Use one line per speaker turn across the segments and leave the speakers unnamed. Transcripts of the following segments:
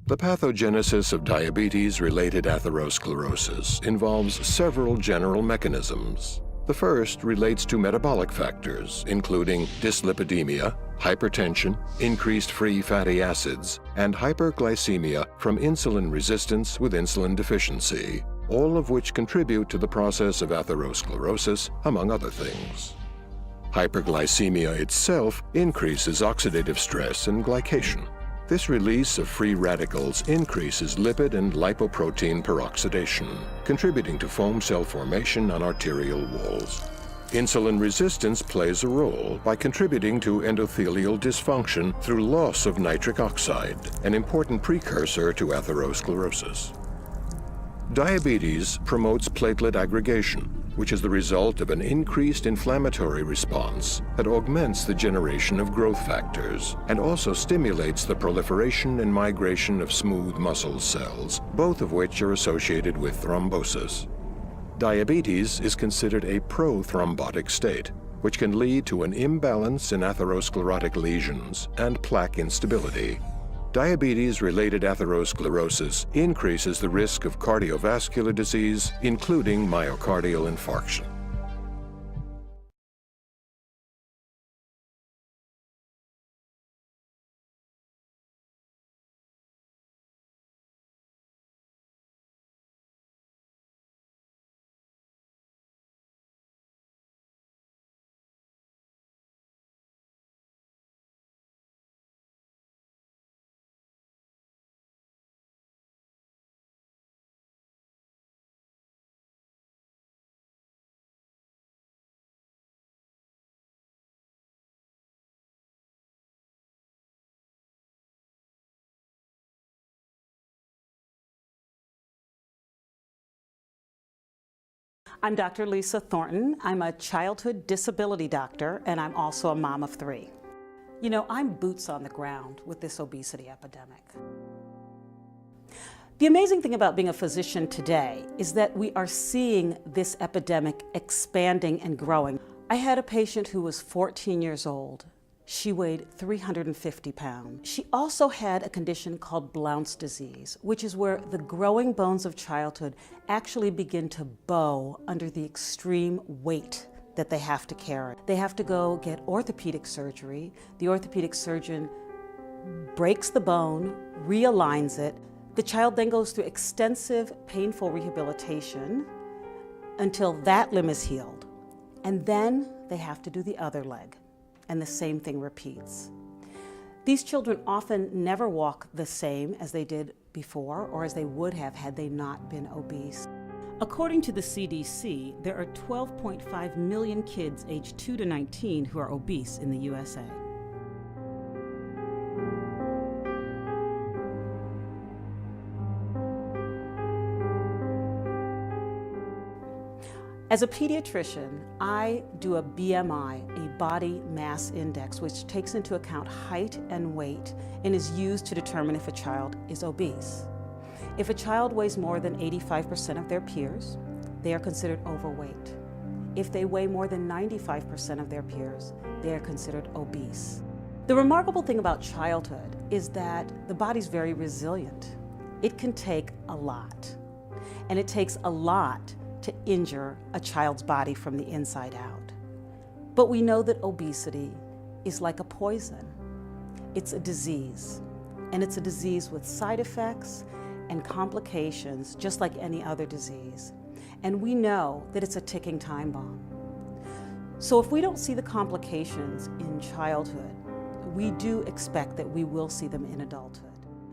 The pathogenesis of diabetes-related atherosclerosis involves several general mechanisms. The first relates to metabolic factors, including dyslipidemia, hypertension, increased free fatty acids, and hyperglycemia from insulin resistance with insulin deficiency, all of which contribute to the process of atherosclerosis, among other things. Hyperglycemia itself increases oxidative stress and glycation. This release of free radicals increases lipid and lipoprotein peroxidation, contributing to foam cell formation on arterial walls. Insulin resistance plays a role by contributing to endothelial dysfunction through loss of nitric oxide, an important precursor to atherosclerosis. Diabetes promotes platelet aggregation, which is the result of an increased inflammatory response that augments the generation of growth factors and also stimulates the proliferation and migration of smooth muscle cells, both of which are associated with thrombosis. Diabetes is considered a prothrombotic state, which can lead to an imbalance in atherosclerotic lesions and plaque instability. Diabetes-related atherosclerosis increases the risk of cardiovascular disease, including myocardial infarction.
I'm Dr. Lisa Thornton. I'm a childhood disability doctor, and I'm also a mom of 3. You know, I'm boots on the ground with this obesity epidemic. The amazing thing about being a physician today is that we are seeing this epidemic expanding and growing. I had a patient who was 14 years old. She weighed 350 pounds. She also had a condition called Blount's disease, which is where the growing bones of childhood actually begin to bow under the extreme weight that they have to carry. They have to go get orthopedic surgery. The orthopedic surgeon breaks the bone, realigns it. The child then goes through extensive, painful rehabilitation until that limb is healed. And then they have to do the other leg. And the same thing repeats. These children often never walk the same as they did before or as they would have had they not been obese. According to the CDC, there are 12.5 million kids aged 2 to 19 who are obese in the USA. As a pediatrician, I do a BMI, a body mass index, which takes into account height and weight and is used to determine if a child is obese. If a child weighs more than 85% of their peers, they are considered overweight. If they weigh more than 95% of their peers, they are considered obese. The remarkable thing about childhood is that the body's very resilient. It can take a lot, and it takes a lot to injure a child's body from the inside out. But we know that obesity is like a poison. It's a disease, and it's a disease with side effects and complications just like any other disease. And we know that it's a ticking time bomb. So if we don't see the complications in childhood, we do expect that we will see them in adulthood.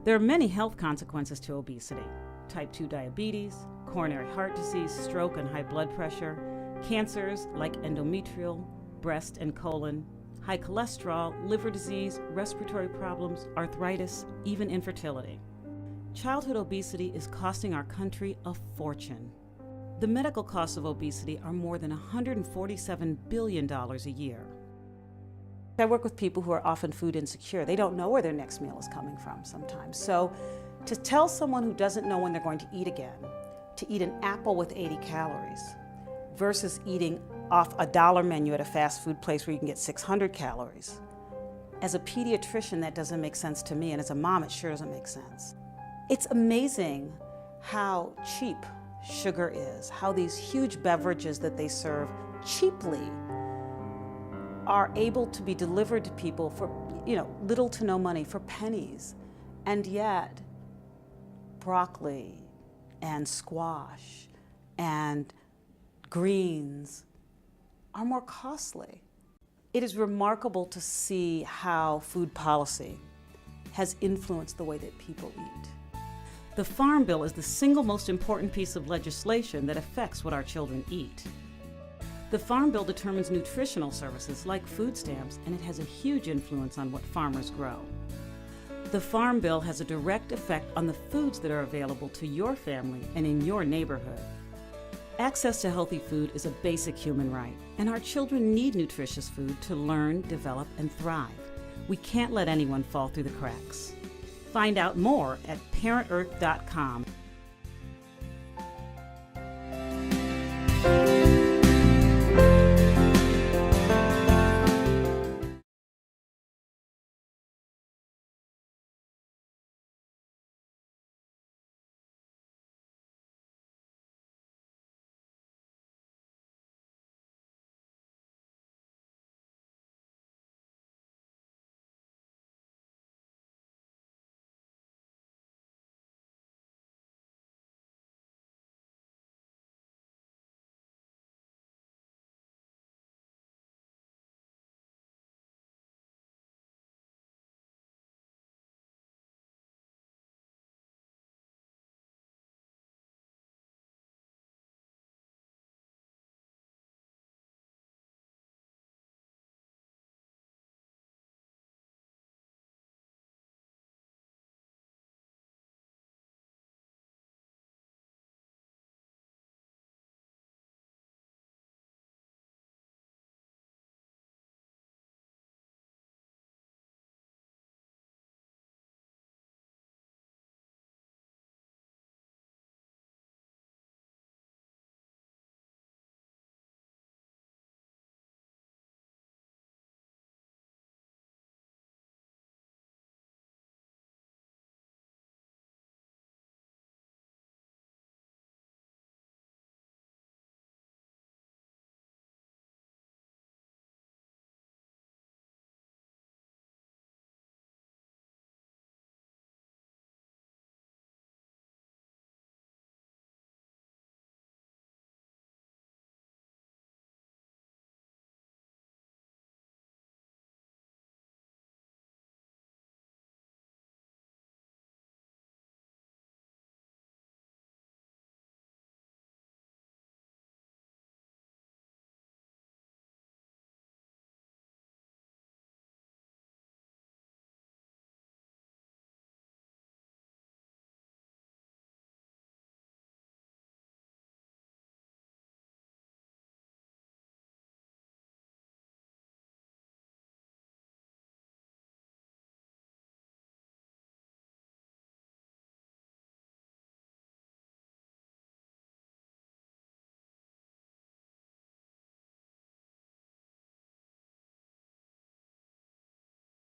There are many health consequences to obesity: type 2 diabetes, coronary heart disease, stroke and high blood pressure, cancers like endometrial, breast and colon, high cholesterol, liver disease, respiratory problems, arthritis, even infertility. Childhood obesity is costing our country a fortune. The medical costs of obesity are more than $147 billion a year. I work with people who are often food insecure. They don't know where their next meal is coming from sometimes. So to tell someone who doesn't know when they're going to eat again, to eat an apple with 80 calories versus eating off a dollar menu at a fast food place where you can get 600 calories. As a pediatrician, that doesn't make sense to me, and as a mom, it sure doesn't make sense. It's amazing how cheap sugar is, how these huge beverages that they serve cheaply are able to be delivered to people for, little to no money, for pennies. And yet, broccoli and squash and greens are more costly. It is remarkable to see how food policy has influenced the way that people eat. The Farm Bill is the single most important piece of legislation that affects what our children eat. The Farm Bill determines nutritional services like food stamps, and it has a huge influence on what farmers grow. The Farm Bill has a direct effect on the foods that are available to your family and in your neighborhood. Access to healthy food is a basic human right, and our children need nutritious food to learn, develop, and thrive. We can't let anyone fall through the cracks. Find out more at parentearth.com.